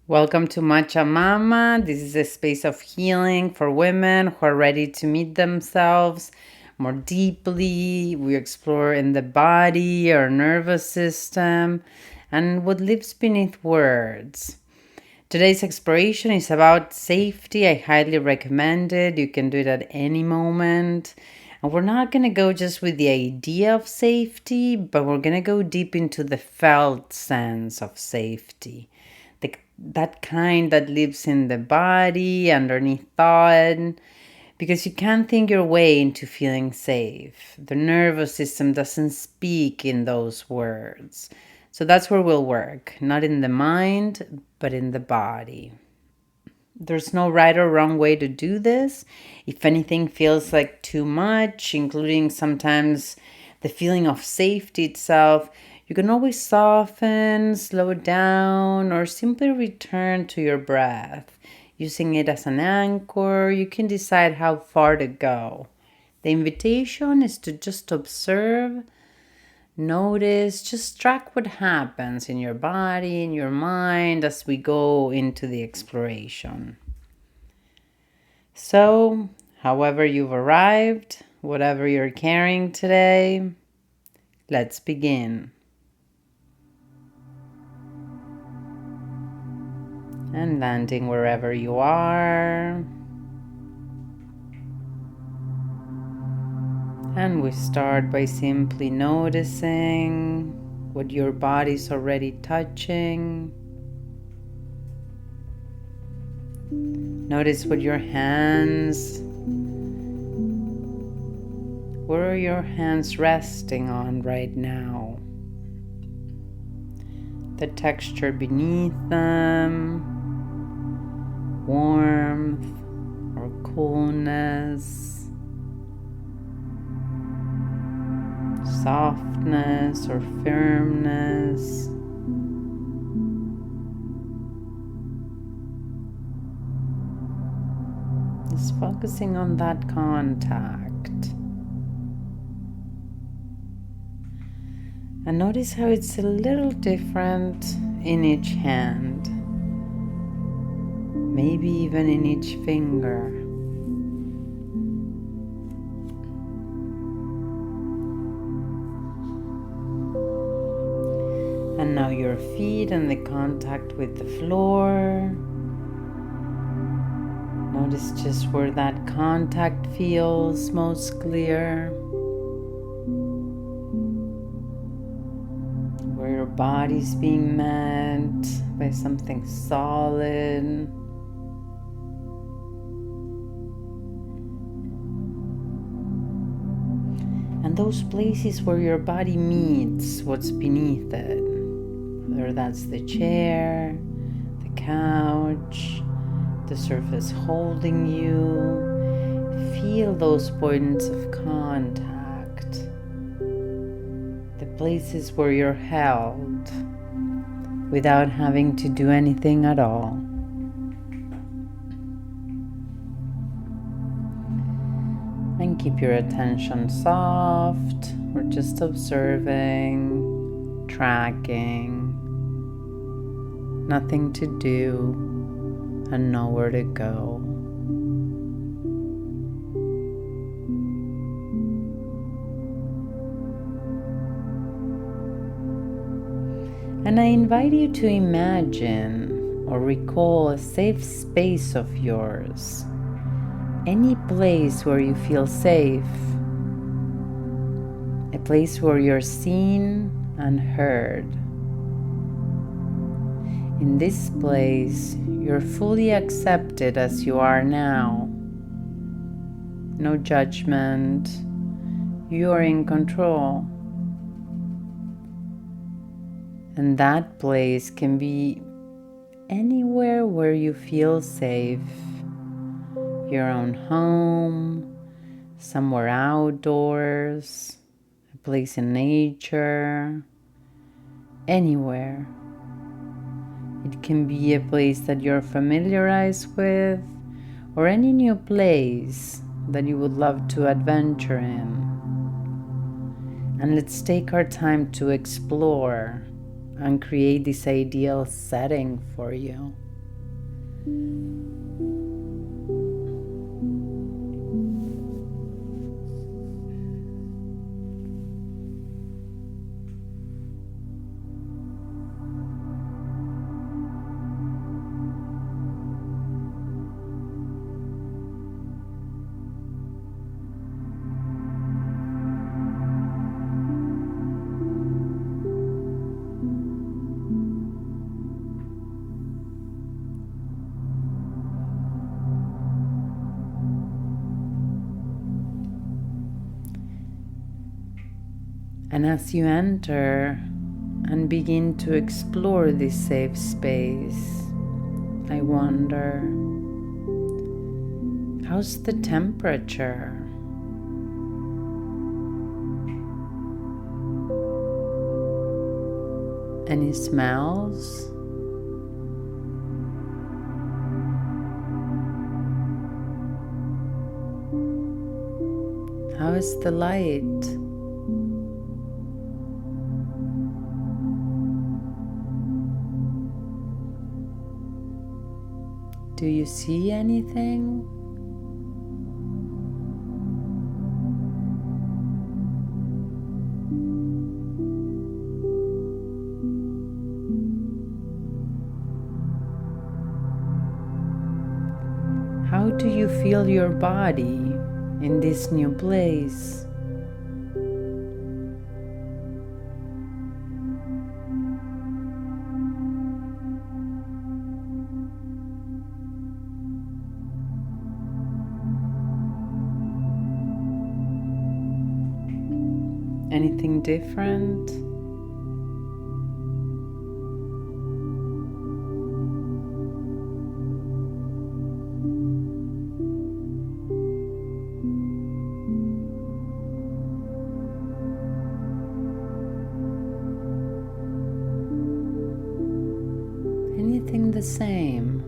Welcome to MATCHAMAMA. This is a space of healing for women who are ready to meet themselves more deeply. We explore in the body, our nervous system, and what lives beneath words. Today's exploration is about safety. I highly recommend it. You can do it at any moment. And we're not going to go just with the idea of safety, but we're going to go deep into the felt sense of safety. That kind that lives in the body, underneath thought, because you can't think your way into feeling safe. The nervous system doesn't speak in those words. So that's where we'll work, not in the mind, but in the body. There's no right or wrong way to do this. If anything feels like too much, including sometimes the feeling of safety itself, you can always soften, slow down, or simply return to your breath. Using it as an anchor, you can decide how far to go. The invitation is to just observe, notice, just track what happens in your body, in your mind as we go into the exploration. So, however you've arrived, whatever you're carrying today, let's begin. And landing wherever you are. And we start by simply noticing what your body's already touching. Notice what your hands, where are your hands resting on right now? The texture beneath them, warmth or coolness, softness or firmness. Just focusing on that contact. And notice how it's a little different in each hand, maybe even in each finger. And now your feet and the contact with the floor. Notice just where that contact feels most clear. Where your body's being met by something solid. And those places where your body meets what's beneath it. Whether that's the chair, the couch, the surface holding you. Feel those points of contact. The places where you're held without having to do anything at all. And keep your attention soft. We're just observing, tracking, nothing to do, and nowhere to go. And I invite you to imagine or recall a safe space of yours. Any place where you feel safe. A place where you're seen and heard. In this place, you're fully accepted as you are now. No judgment. You are in control. And that place can be anywhere where you feel safe. Your own home, somewhere outdoors, a place in nature, anywhere. It can be a place that you're familiarized with, or any new place that you would love to adventure in. And let's take our time to explore and create this ideal setting for you. And as you enter and begin to explore this safe space, I wonder, how's the temperature? Any smells? How is the light? Do you see anything? How do you feel your body in this new place? Anything different? Anything the same?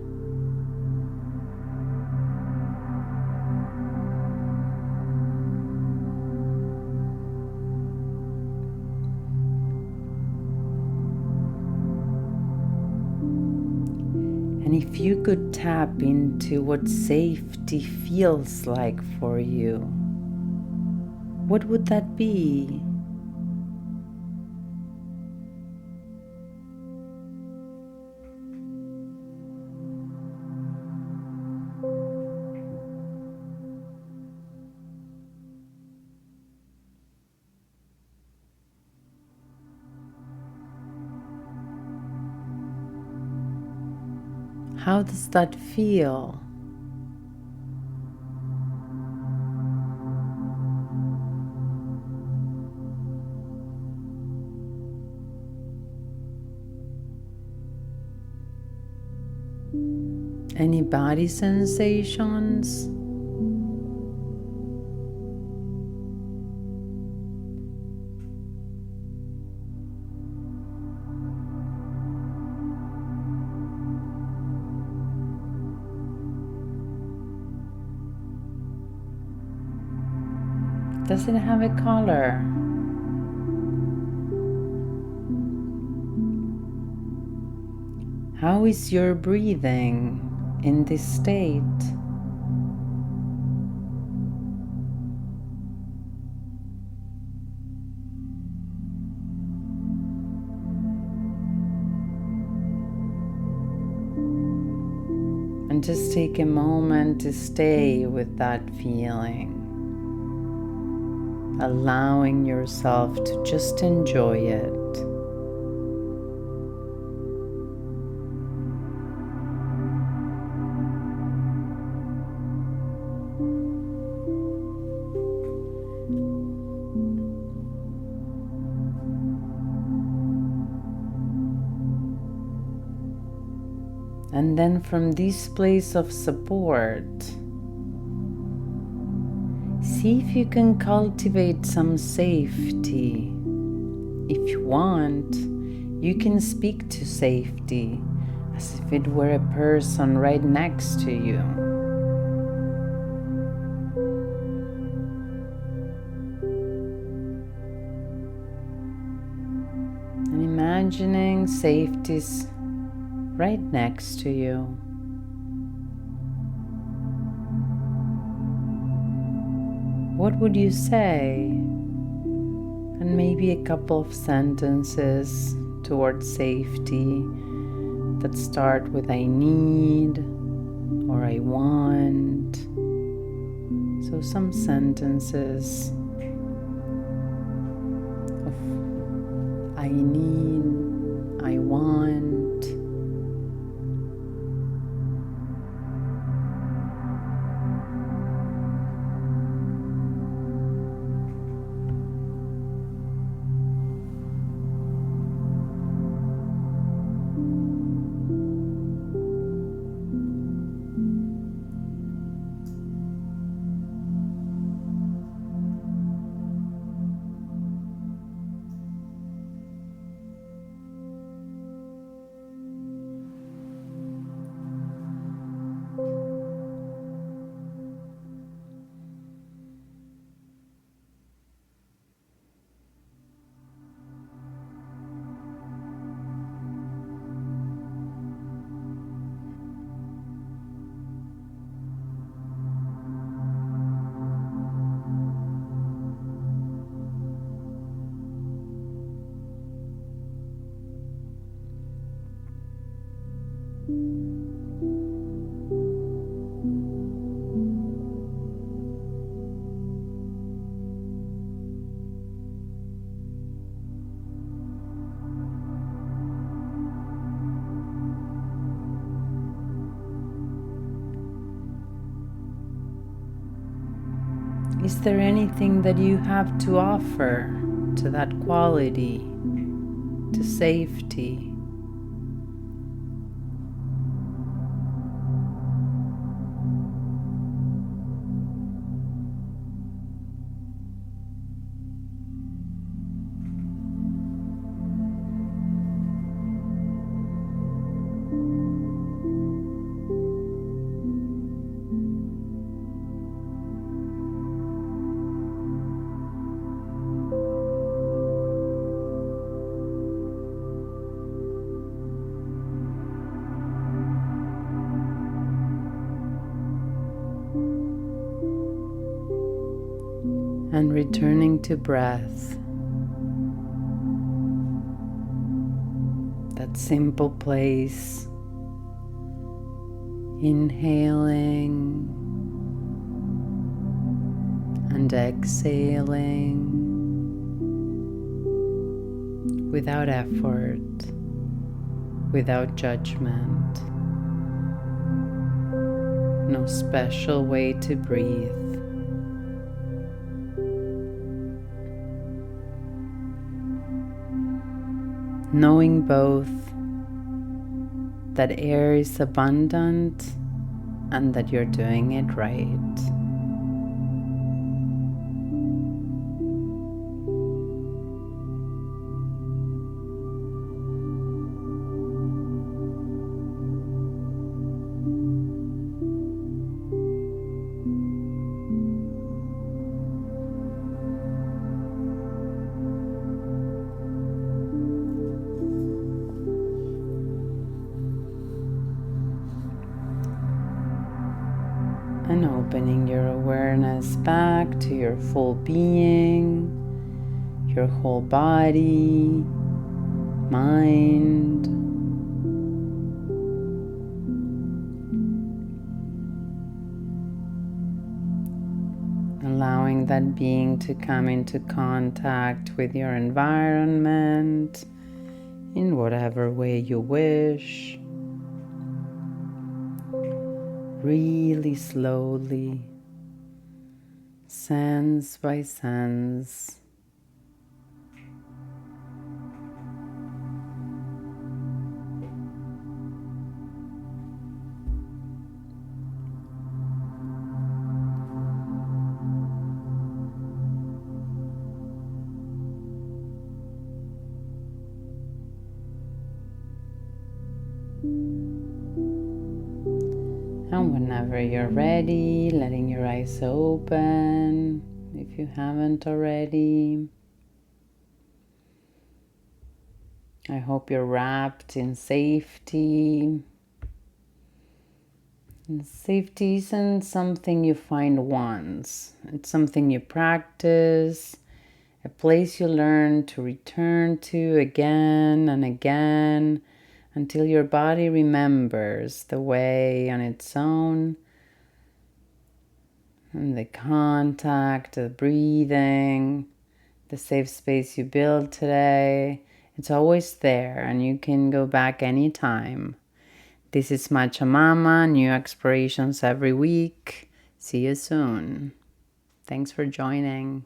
And if you could tap into what safety feels like for you, what would that be? How does that feel? Any body sensations? Does it have a color? How is your breathing in this state? And just take a moment to stay with that feeling, allowing yourself to just enjoy it. And then from this place of support, see if you can cultivate some safety. If you want, you can speak to safety as if it were a person right next to you. And imagining safety's right next to you. what would you say? And maybe a couple of sentences towards safety that start with I need or I want. So some sentences of I need, I want. Is there anything that you have to offer to that quality, to safety? And returning to breath, that simple place, inhaling and exhaling without effort, without judgment, no special way to breathe. Knowing both that air is abundant and that you're doing it right. And opening your awareness back to your full being, your whole body, mind. Allowing that being to come into contact with your environment in whatever way you wish. Really slowly, sense by sense. And whenever you're ready, letting your eyes open, if you haven't already. I hope you're wrapped in safety, And safety isn't something you find once. It's something you practice, a place you learn to return to again and again until your body remembers the way on its own. And the contact, the breathing, the safe space you build today, it's always there and you can go back anytime. This is MATCHAMAMA, new explorations every week. See you soon. Thanks for joining.